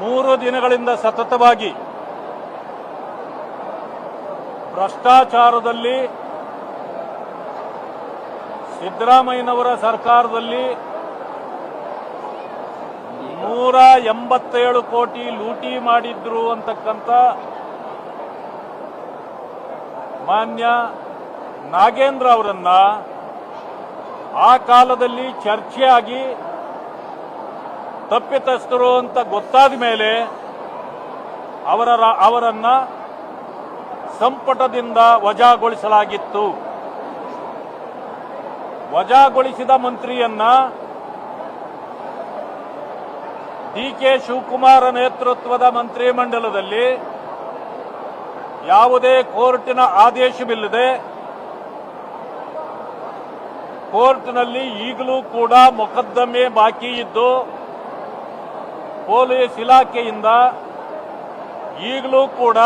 3 ದಿನಗಳಿಂದ ಸತತವಾಗಿ ಭ್ರಷ್ಟಾಚಾರದಲ್ಲಿ ಸಿದ್ದರಾಮಯ್ಯನವರ ಸರ್ಕಾರದಲ್ಲಿ 187 ಕೋಟಿ ಲೂಟಿ ಮಾಡಿದ್ರು ಅಂತಕ್ಕಂಥ ಮಾನ್ಯ ನಾಗೇಂದ್ರ ಅವರನ್ನ ಆ ಕಾಲದಲ್ಲಿ ಚರ್ಚೆಯಾಗಿ ತಪ್ಪಿತಸ್ಥರು ಅಂತ ಗೊತ್ತಾದ ಮೇಲೆ ಅವರನ್ನ ಸಂಪುಟದಿಂದ ವಜಾಗೊಳಿಸಲಾಗಿತ್ತು. ವಜಾಗೊಳಿಸಿದ ಮಂತ್ರಿಯನ್ನ ಡಿ.ಕೆ. ಶಿವಕುಮಾರ ನೇತೃತ್ವದ ಮಂತ್ರಿಮಂಡಲದಲ್ಲಿ ಯಾವುದೇ ಕೋರ್ಟಿನ ಆದೇಶವಿಲ್ಲದೆ ಕೋರ್ಟ್ನಲ್ಲಿ ಈಗಲೂ ಕೂಡ ಮೊಕದ್ದಮೆ ಬಾಕಿ ಇದ್ದು ಪೊಲೀಸ್ ಇಲಾಖೆಯಿಂದ ಈಗಲೂ ಕೂಡ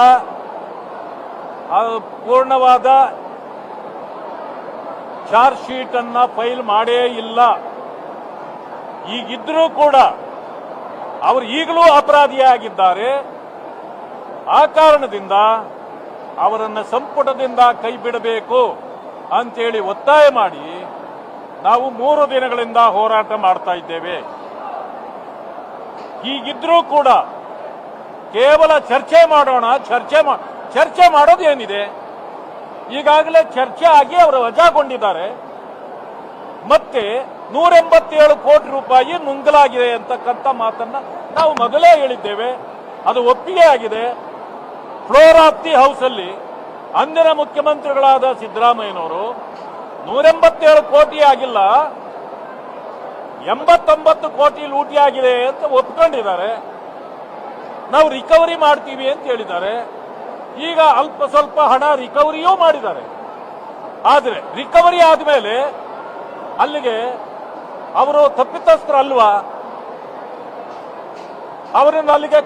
ಪೂರ್ಣವಾದ ಚಾರ್ಜ್ ಶೀಟ್ ಅನ್ನ ಫೈಲ್ ಮಾಡೇ ಇಲ್ಲ. ಈಗಿದ್ರೂ ಕೂಡ ಅವರು ಈಗಲೂ ಅಪರಾಧಿಯಾಗಿದ್ದಾರೆ. ಆ ಕಾರಣದಿಂದ ಅವರನ್ನು ಸಂಪುಟದಿಂದ ಕೈ ಬಿಡಬೇಕು ಅಂತೇಳಿ ಒತ್ತಾಯ ಮಾಡಿ ನಾವು 3 ದಿನಗಳಿಂದ ಹೋರಾಟ ಮಾಡ್ತಾ ಇದ್ದೇವೆ. ಹೀಗಿದ್ರೂ ಕೂಡ ಕೇವಲ ಚರ್ಚೆ ಮಾಡೋಣ, ಚರ್ಚೆ ಮಾಡೋದು ಏನಿದೆ? ಈಗಾಗಲೇ ಚರ್ಚೆ ಆಗಿ ಅವರು ವಜಾಗೊಂಡಿದ್ದಾರೆ. ಮತ್ತೆ 187 ಕೋಟಿ ರೂಪಾಯಿ ನುಂಗಲಾಗಿದೆ ಅಂತಕ್ಕಂಥ ಮಾತನ್ನ ನಾವು ಮೊದಲೇ ಹೇಳಿದ್ದೇವೆ. ಅದು ಒಪ್ಪಿಗೆ ಆಗಿದೆ. ಫ್ಲೋರ್ ಆಫ್ ದಿ ಹೌಸ್ ಅಲ್ಲಿ ಅಂದಿನ ಮುಖ್ಯಮಂತ್ರಿಗಳಾದ ಸಿದ್ದರಾಮಯ್ಯನವರು 187 ಕೋಟಿ ಆಗಿಲ್ಲ, 89 ಕೋಟಿ ಲೂಟಿ ಆಗಿದೆ ಅಂತ ಒಪ್ಕೊಂಡಿದ್ದಾರೆ. ನಾವು ರಿಕವರಿ ಮಾಡ್ತೀವಿ ಅಂತ ಹೇಳಿದ್ದಾರೆ. ಈಗ ಅಲ್ಪ ಸ್ವಲ್ಪ ಹಣ ರಿಕವರಿಯೂ ಮಾಡಿದ್ದಾರೆ. ಆದರೆ ರಿಕವರಿ ಆದಮೇಲೆ ಅಲ್ಲಿಗೆ ಅವರು ತಪ್ಪಿತಸ್ಥರಲ್ವಾ? ಅವರನ್ನ ಅಲ್ಲಿಗೆ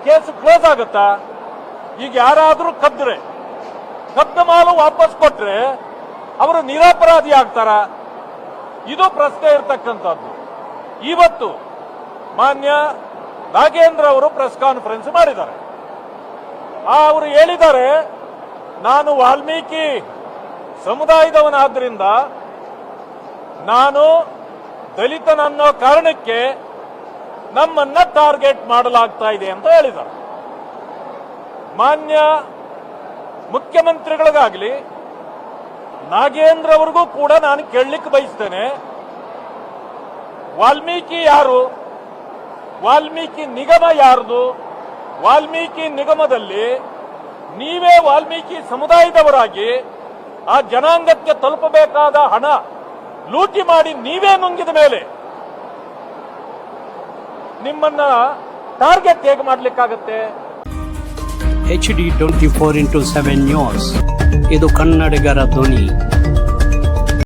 ಕೇಸ್ ಕ್ಲೋಸ್ ಆಗುತ್ತಾ? ಈಗ ಯಾರಾದರೂ ಕದ್ದ ಮಾಲು ವಾಪಸ್ ಕೊಟ್ರೆ ಅವರು ನಿರಪರಾಧಿ ಆಗ್ತಾರ? ಇದು ಪ್ರಶ್ನೆ ಇರತಕ್ಕಂಥದ್ದು. ಇವತ್ತು ಮಾನ್ಯ ನಾಗೇಂದ್ರ ಅವರು ಪ್ರೆಸ್ ಕಾನ್ಫರೆನ್ಸ್ ಮಾಡಿದ್ದಾರೆ. ಅವರು ಹೇಳಿದ್ದಾರೆ, ನಾನು ವಾಲ್ಮೀಕಿ ಸಮುದಾಯದವನಾದ್ರಿಂದ ನಾನು ದಲಿತನನ್ನೋ ಕಾರಣಕ್ಕೆ ನಮ್ಮನ್ನ ಟಾರ್ಗೆಟ್ ಮಾಡಲಾಗ್ತಾ ಇದೆ ಅಂತ ಹೇಳಿದ್ದಾರೆ. ಮಾನ್ಯ ಮುಖ್ಯಮಂತ್ರಿಗಳಿಗಾಗಲಿ ನಾಗೇಂದ್ರ ಅವರಿಗೂ ಕೂಡ ನಾನು ಕೇಳಲಿಕ್ಕೆ ಬಯಸ್ತೇನೆ, ವಾಲ್ಮೀಕಿ ಯಾರು? ವಾಲ್ಮೀಕಿ ನಿಗಮ ಯಾರ್ದು? ವಾಲ್ಮೀಕಿ ನಿಗಮದಲ್ಲಿ ನೀವೇ ವಾಲ್ಮೀಕಿ ಸಮುದಾಯದವರಾಗಿ ಆ ಜನಾಂಗಕ್ಕೆ ತಲುಪಬೇಕಾದ ಹಣ ಲೂಟಿ ಮಾಡಿ ನೀವೇ ನುಂಗಿದ ಮೇಲೆ ನಿಮ್ಮನ್ನ ಟಾರ್ಗೆಟ್ ಹೇಗೆ ಮಾಡಲಿಕ್ಕಾಗತ್ತೆ? HD 24x7 ನ್ಯೂಸ್, ಇದು ಕನ್ನಡಿಗರ ಧ್ವನಿ.